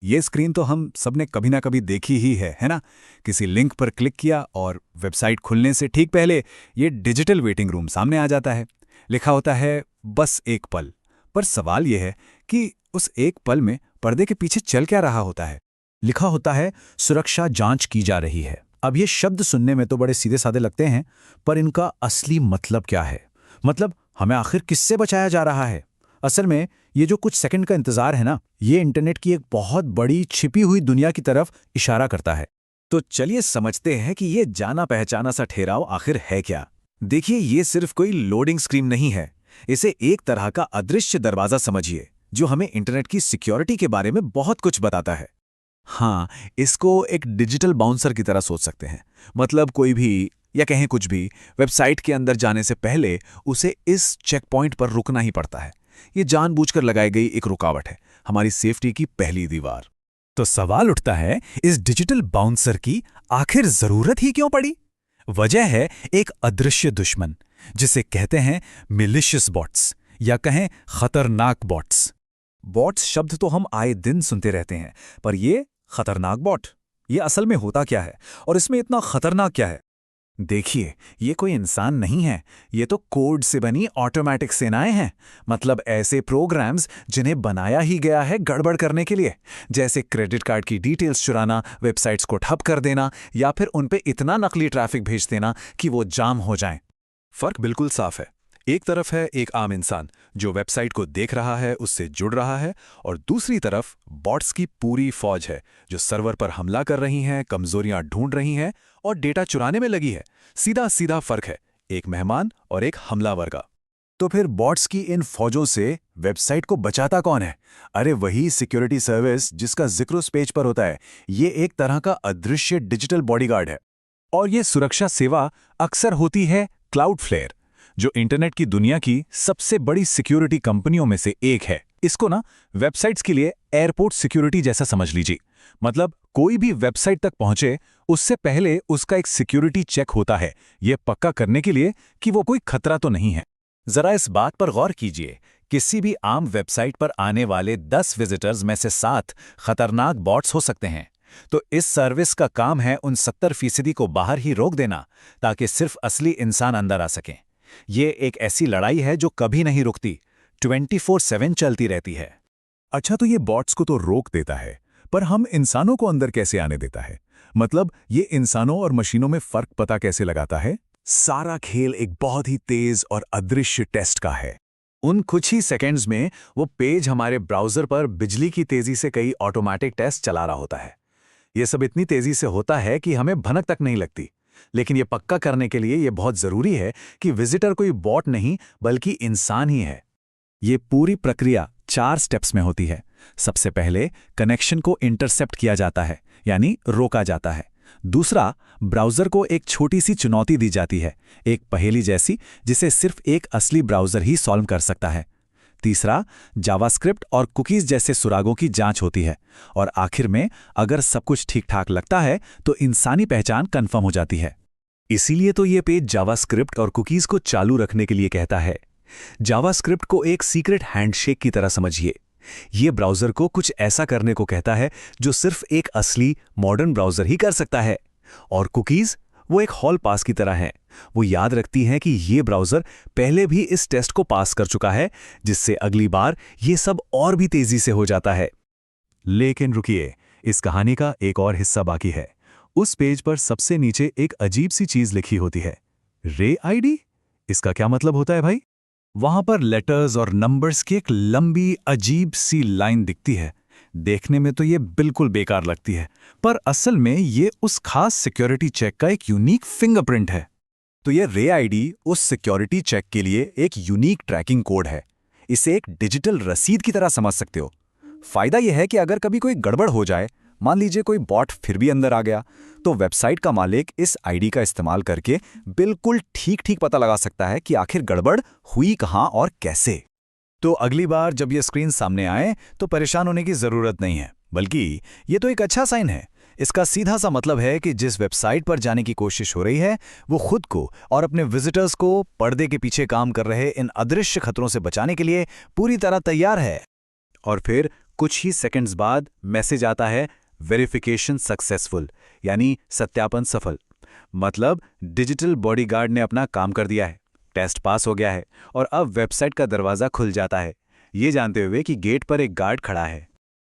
ये स्क्रीन तो हम सबने कभी ना कभी देखी ही है ना? किसी लिंक पर क्लिक किया और वेबसाइट खुलने से ठीक पहले ये डिजिटल वेटिंग रूम सामने आ जाता है। लिखा होता है बस एक पल। पर सवाल ये है कि उस एक पल में पर्दे के पीछे चल क्या रहा होता है? लिखा होता है सुरक्षा जांच की जा रही है। अब ये शब्द सुनने में तो बड़े सीधे साधे लगते हैं, पर इनका असली मतलब क्या है? मतलब हमें आखिर किससे बचाया जा रहा है? असल में ये जो कुछ सेकंड का इंतजार है ना, ये इंटरनेट की एक बहुत बड़ी छिपी हुई दुनिया की तरफ इशारा करता है। तो चलिए समझते हैं कि ये जाना पहचाना सा ठहराव आखिर है क्या। देखिए, ये सिर्फ कोई लोडिंग स्क्रीन नहीं है। इसे एक तरह का अदृश्य दरवाजा समझिए, जो हमें इंटरनेट की सिक्योरिटी के बारे में बहुत कुछ बताता है। हाँ, इसको एक डिजिटल बाउंसर की तरह सोच सकते हैं। मतलब कोई भी, या कहें कुछ भी, वेबसाइट के अंदर जाने से पहले उसे इस चेक पॉइंट पर रुकना ही पड़ता है। ये जानबूझकर लगाई गई एक रुकावट है, हमारी सेफ्टी की पहली दीवार। तो सवाल उठता है, इस डिजिटल बाउंसर की आखिर जरूरत ही क्यों पड़ी? वजह है एक अदृश्य दुश्मन, जिसे कहते हैं मिलिशियस बॉट्स, या कहें खतरनाक बॉट्स। बॉट्स शब्द तो हम आए दिन सुनते रहते हैं, पर ये खतरनाक बॉट, ये असल में होता क्या है और इसमें इतना खतरनाक क्या है? देखिए, ये कोई इंसान नहीं है, ये तो कोड से बनी ऑटोमेटिक सेनाएं हैं। मतलब ऐसे प्रोग्राम्स जिन्हें बनाया ही गया है गड़बड़ करने के लिए, जैसे क्रेडिट कार्ड की डिटेल्स चुराना, वेबसाइट्स को ठप कर देना, या फिर उन पे इतना नकली ट्रैफिक भेज देना कि वो जाम हो जाएं। फर्क बिल्कुल साफ है। एक तरफ है एक आम इंसान जो वेबसाइट को देख रहा है, उससे जुड़ रहा है, और दूसरी तरफ बॉट्स की पूरी फौज है जो सर्वर पर हमला कर रही हैं, कमजोरियां ढूंढ रही हैं और डेटा चुराने में लगी है। सीधा सीधा फर्क है एक मेहमान और एक हमलावर का। तो फिर बॉट्स की इन फौजों से वेबसाइट को बचाता कौन है? अरे वही सिक्योरिटी सर्विस जिसका जिक्र उस पेज पर होता है। ये एक तरह का अदृश्य डिजिटल बॉडीगार्ड है। और ये सुरक्षा सेवा अक्सर होती है क्लाउडफ्लेयर, जो इंटरनेट की दुनिया की सबसे बड़ी सिक्योरिटी कंपनियों में से एक है। इसको ना वेबसाइट्स के लिए एयरपोर्ट सिक्योरिटी जैसा समझ लीजिए। मतलब कोई भी वेबसाइट तक पहुंचे उससे पहले उसका एक सिक्योरिटी चेक होता है, यह पक्का करने के लिए कि वो कोई खतरा तो नहीं है। जरा इस बात पर गौर कीजिए, किसी भी आम वेबसाइट पर आने वाले 10 विजिटर्स में से 7 खतरनाक बॉट्स हो सकते हैं। तो इस सर्विस का काम है उन 70% को बाहर ही रोक देना, ताकि सिर्फ असली इंसान अंदर आ सकें। ये एक ऐसी लड़ाई है जो कभी नहीं रुकती, 24/7 चलती रहती है। अच्छा, तो ये बॉट्स को तो रोक देता है, पर हम इंसानों को अंदर कैसे आने देता है? मतलब ये इंसानों और मशीनों में फर्क पता कैसे लगाता है? सारा खेल एक बहुत ही तेज और अदृश्य टेस्ट का है। उन कुछ ही सेकंड्स में वो पेज हमारे ब्राउजर पर बिजली की तेजी से कई ऑटोमेटिक टेस्ट चला रहा होता है। ये सब इतनी तेजी से होता है कि हमें भनक तक नहीं लगती। लेकिन ये पक्का करने के लिए ये बहुत जरूरी है कि विजिटर कोई बॉट नहीं बल्कि इंसान ही है। ये पूरी प्रक्रिया 4 स्टेप्स में होती है। सबसे पहले कनेक्शन को इंटरसेप्ट किया जाता है, यानी रोका जाता है। दूसरा, ब्राउज़र को एक छोटी सी चुनौती दी जाती है, एक पहेली जैसी जिसे सिर्फ एक असली ब्राउज़र ही सॉल्व कर सकता है। तीसरा, जावास्क्रिप्ट और कुकीज़ जैसे सुरागों की जांच होती है। और आखिर में अगर सब कुछ ठीक ठाक लगता है तो इंसानी पहचान कंफर्म हो जाती है। इसीलिए तो ये पेज जावास्क्रिप्ट और कुकीज़ को चालू रखने के लिए कहता है। जावास्क्रिप्ट को एक सीक्रेट हैंडशेक की तरह समझिए। ये ब्राउज़र को कुछ ऐसा करने को कहता है जो सिर्फ एक असली मॉडर्न ब्राउज़र ही कर सकता है। और कुकीज़ वो एक हॉल पास की तरह हैं। वो याद रखती हैं कि ये ब्राउज़र पहले भी इस टेस्ट को पास कर चुका है, जिससे अगली बार ये सब और भी तेज़ी से हो जाता है। लेकिन रुकिए, इस कहानी का एक और हिस्सा बाकी है। उस पेज पर सबसे नीचे एक अजीब सी चीज़ लिखी होती है, रे आईडी। इसका क्या मतलब होता है भाई? वहां पर लेटर्स और नंबर्स की एक लंबी अजीब सी लाइन दिखती है। देखने में तो ये बिल्कुल बेकार लगती है, पर असल में ये उस खास सिक्योरिटी चेक का एक यूनिक फिंगरप्रिंट है। तो ये रे आईडी उस सिक्योरिटी चेक के लिए एक यूनिक ट्रैकिंग कोड है। इसे एक डिजिटल रसीद की तरह समझ सकते हो। फायदा यह है कि अगर कभी कोई गड़बड़ हो जाए, मान लीजिए कोई बॉट फिर भी अंदर आ गया, तो वेबसाइट का मालिक इस आईडी का इस्तेमाल करके बिल्कुल ठीक ठीक पता लगा सकता है कि आखिर गड़बड़ हुई कहां और कैसे। तो अगली बार जब ये स्क्रीन सामने आए तो परेशान होने की जरूरत नहीं है, बल्कि ये तो एक अच्छा साइन है। इसका सीधा सा मतलब है कि जिस वेबसाइट पर जाने की कोशिश हो रही है वो खुद को और अपने विजिटर्स को पर्दे के पीछे काम कर रहे इन अदृश्य खतरों से बचाने के लिए पूरी तरह तैयार है। और फिर कुछ ही सेकंड्स बाद मैसेज आता है वेरिफिकेशन सक्सेसफुल, यानी सत्यापन सफल। मतलब डिजिटल बॉडीगार्ड ने अपना काम कर दिया है, टेस्ट पास हो गया है और अब वेबसाइट का दरवाजा खुल जाता है, ये जानते हुए कि गेट पर एक गार्ड खड़ा है।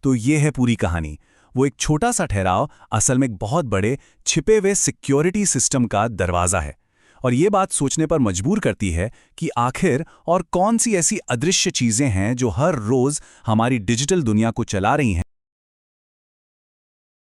तो ये है पूरी कहानी। वो एक छोटा सा ठहराव असल में एक बहुत बड़े छिपे हुए सिक्योरिटी सिस्टम का दरवाजा है। और ये बात सोचने पर मजबूर करती है कि आखिर और कौन सी ऐसी अदृश्य चीजें हैं जो हर रोज हमारी डिजिटल दुनिया को चला रही हैं